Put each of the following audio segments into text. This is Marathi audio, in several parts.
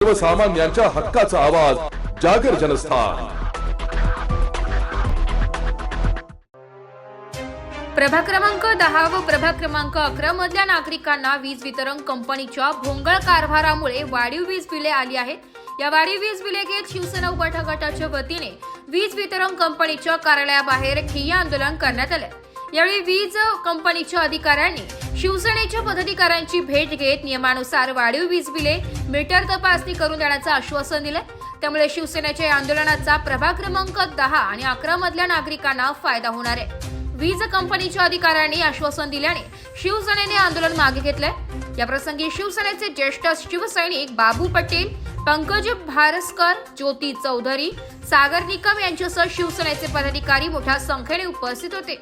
सर्वसामान्यांच्या हक्काचा आवाज जागर जनस्थान। प्रभाग क्रमांक 10 व प्रभाग क्रमांक 11 मधल्या नागरिकांना वीज वितरण कंपनीच्या भोंगळ कारभारामुळे वाढीव वीज बिले आली आहेत। या वाढीव वीज बिले घेत शिवसेना उभाटा गटाच्या वतीने वीज वितरण कंपनीच्या कार्यालयाबाहेर ठिय्या आंदोलन करण्यात आले। यावेळी वीज कंपनीच्या अधिकाऱ्यांनी शिवसेनेच्या पदाधिकाऱ्यांची भेट घेत नियमानुसार वाढीव वीज बिले मीटर तपासणी करून देण्याचं आश्वासन दिले। त्यामुळे शिवसेनेच्या या आंदोलनाचा प्रभाग क्रमांक 10 आणि 11 मधल्या नागरिकांना फायदा होणार आहे। वीज कंपनीच्या अधिकाऱ्यांनी आश्वासन दिल्याने शिवसेनेने आंदोलन मागे घेतले। या प्रसंगी शिवसेनेचे ज्येष्ठ शिवसैनिक बाबू पटेल, पंकज भारस्कर, ज्योती चौधरी, सागर निकम यांच्यासह शिवसेनेचे पदाधिकारी मोठ्या संख्येने उपस्थित होते।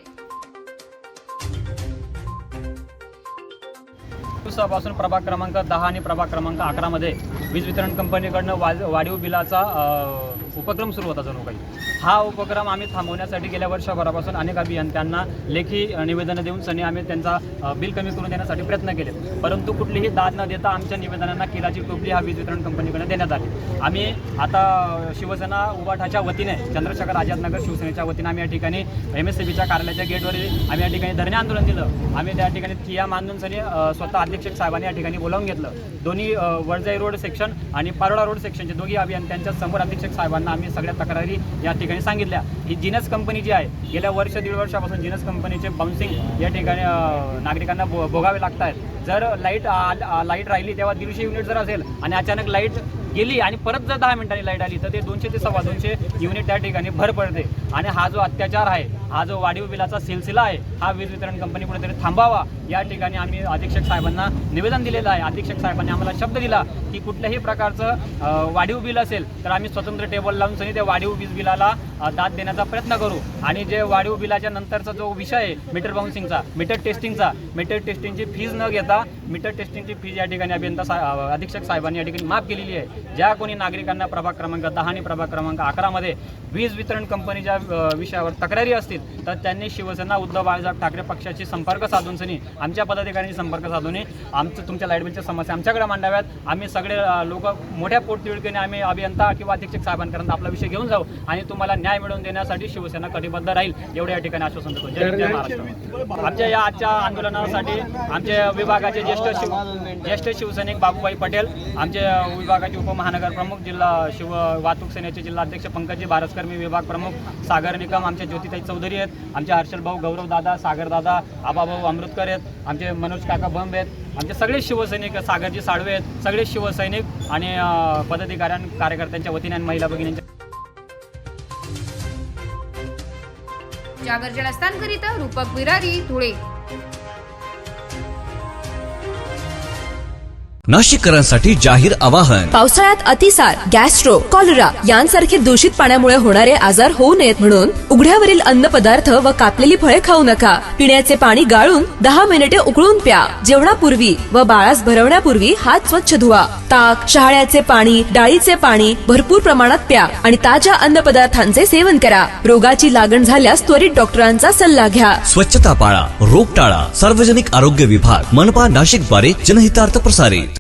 दिवसापासून प्रभाग क्रमांक 10 आणि प्रभाग क्रमांक 11 मध्ये वीज वितरण कंपनीकडनं वाढीव बिलाचा उपक्रम सुरू होता। जणू काही हा उपक्रम आम्ही थांबवण्यासाठी गेल्या वर्षभरापासून अनेक अभियंत्यांना लेखी निवेदनं देऊन सनी आम्ही त्यांचा बिल कमी करून देण्यासाठी प्रयत्न केले, परंतु कुठलीही दाद न देता आमच्या निवेदनांना किलाची टोपली हा वीज वितरण कंपनीकडे देण्यात आली। आम्ही आता शिवसेना उभाटाच्या वतीने चंद्रशेखर आझादनगर शिवसेनेच्या वतीने आम्ही या ठिकाणी MSCBच्या कार्यालयाच्या गेटवर आम्ही या ठिकाणी धरणे आंदोलन दिलं। आम्ही त्या ठिकाणी ठिय्या मानून सनी स्वतः अधीक्षक साहेबांनी या ठिकाणी बोलावून घेतलं। दोन्ही वडजाई रोड सेक्शन आणि पारोळा रोड सेक्शनचे दोघी अभियंत्यांच्या समोर अधीक्षक साहेबांना आम्ही सगळ्या तक्रारी या ठिकाणी सांगितल्या। ही जिनस कंपनी जी आहे गेल्या दीड वर्षापासून जिनस कंपनीचे बाउन्सिंग या ठिकाणी नागरिकांना भोगावे लागत आहेत। जर लाईट राहिली तेव्हा 150 युनिट जर असेल आणि अचानक लाईट गेली आणि परत जर 10 मिनिटांनी लाईट आली तर ते 200 ते 250 युनिट त्या ठिकाणी भर पडते। आणि हा जो अत्याचार आहे, हा जो वाढीव बिलाचा सिलसिला आहे, हा वीज वितरण कंपनी कुठेतरी थांबावा या ठिकाणी आम्ही अधीक्षक साहेबांना निवेदन दिलेलं आहे। अधीक्षक साहेबांनी आम्हाला शब्द दिला की कुठल्याही प्रकारचं वाढीव बिल असेल तर आम्ही स्वतंत्र टेबल लावून सनी त्या वाढीव वीज बिलाला दाद देण्याचा प्रयत्न करू। आणि जे वाढीव बिलाच्या नंतरचा जो विषय आहे मीटर बाउन्सिंगचा, मीटर टेस्टिंगची फीज न घेता मीटर टेस्टिंगची फीज या ठिकाणी अधीक्षक साहेबांनी या ठिकाणी माफ केलेली आहे। ज्या कोणी नागरिकांना प्रभाग क्रमांक 10 आणि प्रभाग क्रमांक 11 मध्ये वीज वितरण कंपनीच्या विषयावर तक्रारी असतील तर त्यांनी शिवसेना उद्धव बाळासाहेब ठाकरे पक्षाशी संपर्क साधून सनी आमच्या पदाधिकाऱ्यांनी संपर्क साधून तुमच्या लाईट बिलच्या समस्या आमच्याकडे मांडाव्यात। आम्ही सगळे लोक मोठ्या पोटतिडकीने आम्ही अभियंता किंवा अधीक्षक साहेबांपर्यंत आपला विषय घेऊन जाऊ आणि तुम्हाला न्याय मिळवून देण्यासाठी शिवसेना कटिबद्ध राहील एवढे या ठिकाणी आश्वासन देतो। जय महाराष्ट्र। आमच्या या आजच्या आंदोलनासाठी आमच्या विभागाचे ज्येष्ठ शिवसैनिक बाबूभाई पटेल, आमचे विभागाचे उपमहानगर प्रमुख, जिल्हा वाहतूक सेनेचे जिल्हाध्यक्ष पंकजी भारस्कर, मी विभाग प्रमुख सागर निकम, आमचे ज्योतिताई चौधरी आहेत, आमचे हर्षल भाऊ गौरव दादा, सागर दादा, आबाभाऊ अमृतकर आहेत, आमचे मनोज काका बंब आहेत, आमचे सगळे शिवसैनिक, सागरजी साळवे आहेत, सगळे शिवसैनिक आणि पदाधिकाऱ्यांच्या कार्यकर्त्यांच्या वतीने आणि महिला भगिनींच्या जागर जनस्थानकरिता रूपक विरारी, धुळे। नाशिककरांसाठी जाहीर आवाहन। पावसाळ्यात अतिसार, गॅस्ट्रो, कॉलरा यांसारखे दूषित पाण्यामुळे होणारे आजार होऊ नयेत म्हणून उघड्यावरील अन्न पदार्थ व कापलेली फळे खाऊ नका। पिण्याचे पाणी गाळून 10 मिनिटे उकळून प्या। जेवणापूर्वी व बाळास भरवण्यापूर्वी हात स्वच्छ धुवा। ताक, शहाळ्याचे पाणी, डाळीचे पाणी भरपूर प्रमाणात प्या आणि ताज्या अन्न पदार्थांचे सेवन करा। रोगाची लागण झाल्यास त्वरित डॉक्टरांचा सल्ला घ्या। स्वच्छता पाळा, रोग टाळा। सार्वजनिक आरोग्य विभाग, मनपा नाशिक द्वारे जनहितार्थ प्रसारित।